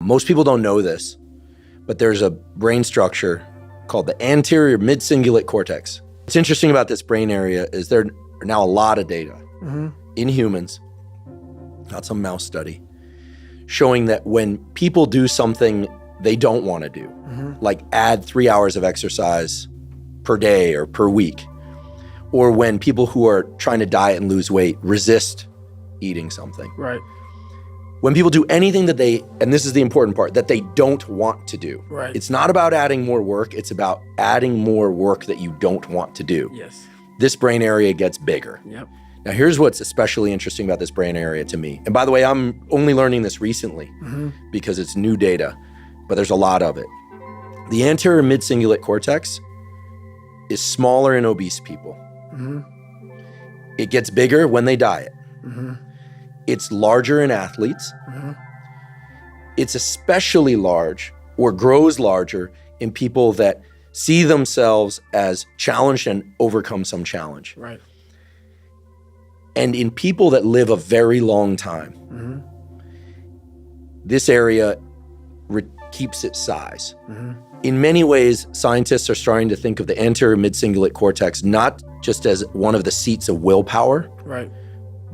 Most people don't know this, but there's a brain structure called the anterior mid-cingulate cortex. What's interesting about this brain area is there are now a lot of data in humans, not some mouse study, showing that when people do something they don't want to do, like add 3 hours of exercise per day or per week, or when people who are trying to diet and lose weight resist eating something. Right. When people do anything that they, and this is the important part, that they don't want to do. Right. It's not about adding more work, it's about adding more work that you don't want to do. Yes. This brain area gets bigger. Yep. Now here's what's especially interesting about this brain area to me. And by the way, I'm only learning this recently because it's new data, but there's a lot of it. The anterior mid-cingulate cortex is smaller in obese people. It gets bigger when they diet. It's larger in athletes. It's especially large or grows larger in people that see themselves as challenged and overcome some challenge. Right. And in people that live a very long time, this area keeps its size. In many ways, scientists are starting to think of the anterior mid-cingulate cortex not just as one of the seats of willpower, Right.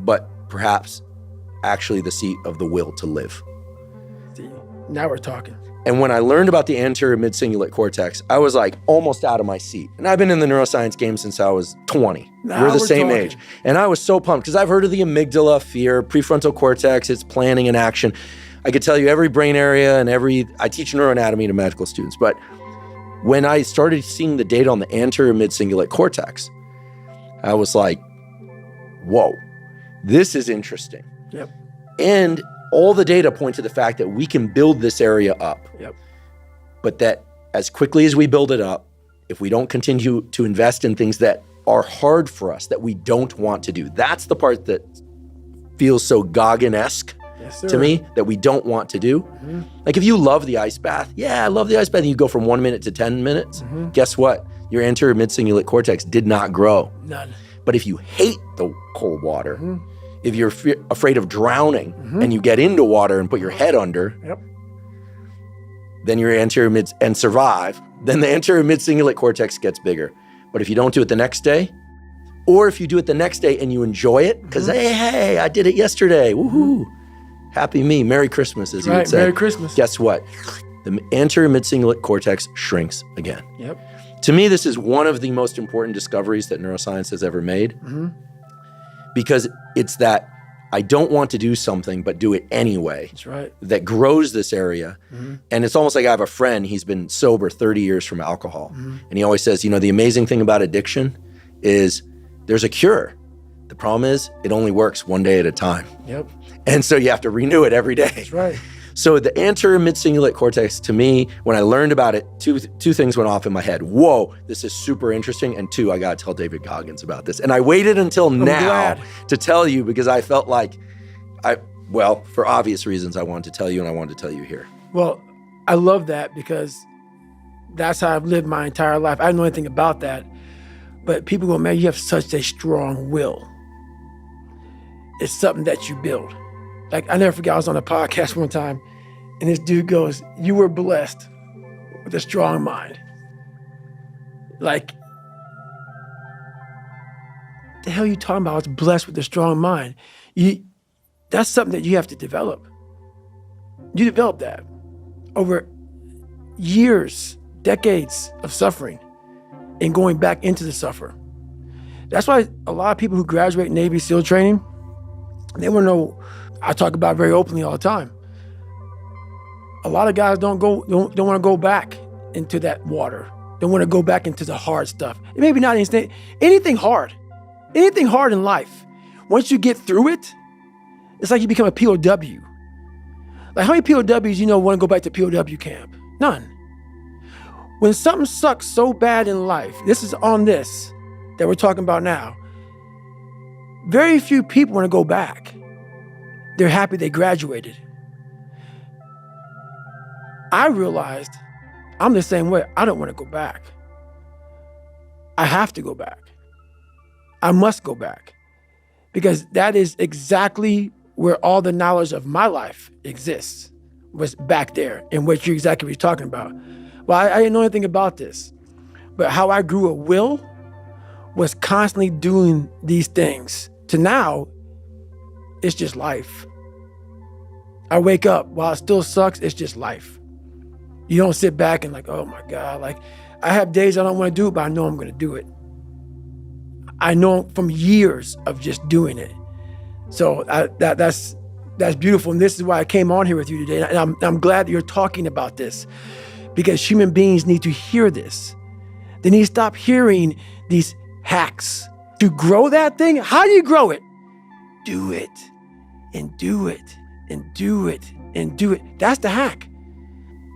but perhaps actually the seat of the will to live. See, now we're talking. And when I learned about the anterior mid-cingulate cortex, I was like almost out of my seat. And I've been in the neuroscience game since I was 20. Now we're the we're same talking. age. And I was so pumped because I've heard of the amygdala, fear, prefrontal cortex, it's planning and action. I could tell you every brain area and I teach neuroanatomy to medical students. But when I started seeing the data on the anterior mid-cingulate cortex, I was like, whoa, this is interesting. Yep. And all the data point to the fact that we can build this area up. Yep. But that as quickly as we build it up, if we don't continue to invest in things that are hard for us, that we don't want to do, that's the part that feels so Goggin-esque to me, that we don't want to do. Like if you love the ice bath, yeah, I love the ice bath, and you go from 1 minute to 10 minutes, guess what? Your anterior mid-cingulate cortex did not grow. None. But if you hate the cold water, if you're afraid of drowning and you get into water and put your head under, then your anterior mid and survive, then the anterior mid-cingulate cortex gets bigger. But if you don't do it the next day, or if you do it the next day and you enjoy it, because hey, I did it yesterday, woohoo, happy me, Merry Christmas, as you would say. Merry Christmas. Guess what? The anterior mid-cingulate cortex shrinks again. Yep. To me, this is one of the most important discoveries that neuroscience has ever made, because it's that I don't want to do something, but do it anyway. That's right. That grows this area. And it's almost like I have a friend, he's been sober 30 years from alcohol. And he always says, the amazing thing about addiction is there's a cure. The problem is it only works one day at a time. Yep. And so you have to renew it every day. That's right. So the anterior mid-cingulate cortex, to me, when I learned about it, two things went off in my head. Whoa, this is super interesting. And two, I got to tell David Goggins about this. And I waited until now to tell you because I felt like for obvious reasons, I wanted to tell you and I wanted to tell you here. Well, I love that because that's how I've lived my entire life. I don't know anything about that. But people go, man, you have such a strong will. It's something that you build. Like, I never forget, I was on a podcast one time, and this dude goes, you were blessed with a strong mind. Like, the hell are you talking about? I was blessed with a strong mind. That's something that you have to develop. You develop that over years, decades of suffering and going back into the suffer. That's why a lot of people who graduate Navy SEAL training, they want to know, I talk about it very openly all the time. A lot of guys don't want to go back into that water. Don't want to go back into the hard stuff. Maybe not anything hard. Anything hard in life. Once you get through it, it's like you become a POW. Like how many POWs want to go back to POW camp? None. When something sucks so bad in life, this is on this that we're talking about now, very few people want to go back. They're happy they graduated. I realized I'm the same way. I don't want to go back. I have to go back. I must go back because that is exactly where all the knowledge of my life exists. was back there and what you're talking about. Well, I didn't know anything about this, but how I grew a will was constantly doing these things to now, it's just life. I wake up, while it still sucks, it's just life. You don't sit back and like, oh my God, like I have days I don't want to do it, but I know I'm going to do it. I know from years of just doing it. So that's beautiful. And this is why I came on here with you today. And I'm glad that you're talking about this, because human beings need to hear this. They need to stop hearing these hacks. To grow that thing, how do you grow it? Do it and do it and do it and do it. That's the hack.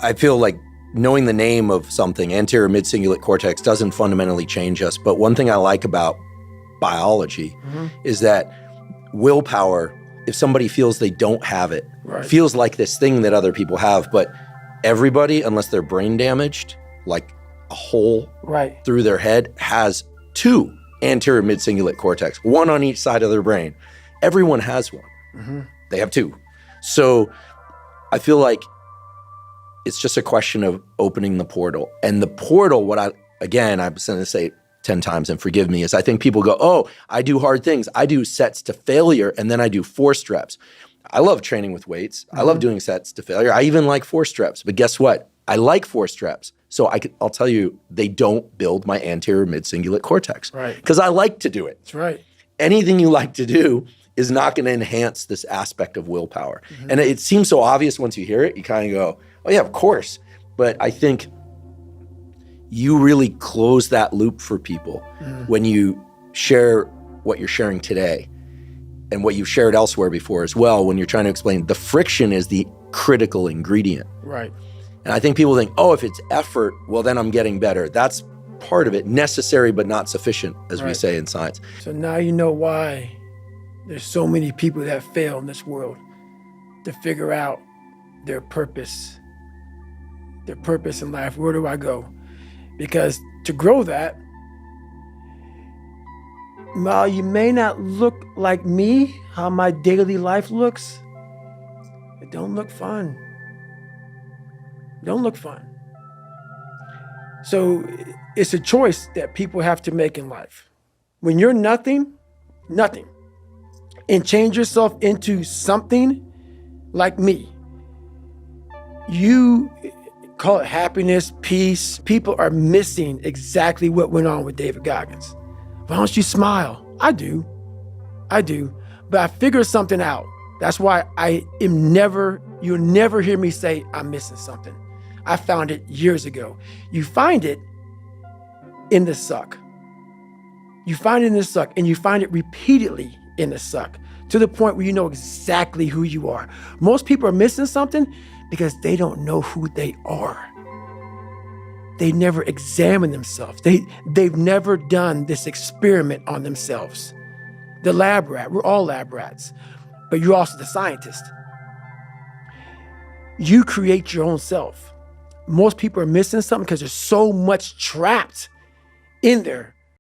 I feel like knowing the name of something, anterior mid-cingulate cortex, doesn't fundamentally change us. But one thing I like about biology is that willpower, if somebody feels they don't have it, feels like this thing that other people have, but everybody, unless they're brain damaged, like a hole through their head, has 2 anterior mid-cingulate cortex, 1 on each side of their brain. Everyone has 1. They have 2. So I feel like it's just a question of opening the portal. And the portal, I'm going to say 10 times and forgive me, is I think people go, oh, I do hard things. I do sets to failure, and then I do forced reps. I love training with weights. I love doing sets to failure. I even like forced reps. But guess what? I like forced reps. So I'll tell you, they don't build my anterior mid-cingulate cortex. Because I like to do it. That's right. Anything you like to do is not going to enhance this aspect of willpower. And it seems so obvious once you hear it. You kind of go, oh yeah, of course. But I think you really close that loop for people when you share what you're sharing today and what you've shared elsewhere before as well, when you're trying to explain the friction is the critical ingredient. Right. And I think people think, oh, if it's effort, well, then I'm getting better. That's part of it, necessary but not sufficient, as we say in science. So now you know why there's so many people that fail in this world to figure out their purpose in life. Where do I go? Because to grow that, while you may not look like me, how my daily life looks, it don't look fun. Don't look fun. So it's a choice that people have to make in life. When you're nothing, and change yourself into something like me, you call it happiness, peace. People are missing exactly what went on with David Goggins. Why don't you smile? I do. But I figured something out. That's why you'll never hear me say I'm missing something. I found it years ago. You find it in the suck. You find it in the suck, and you find it repeatedly in the suck, to the point where you know exactly who you are. Most people are missing something because they don't know who they are. They never examine themselves. They've never done this experiment on themselves. The lab rat, we're all lab rats, but you're also the scientist. You create your own self. Most people are missing something because there's so much trapped in there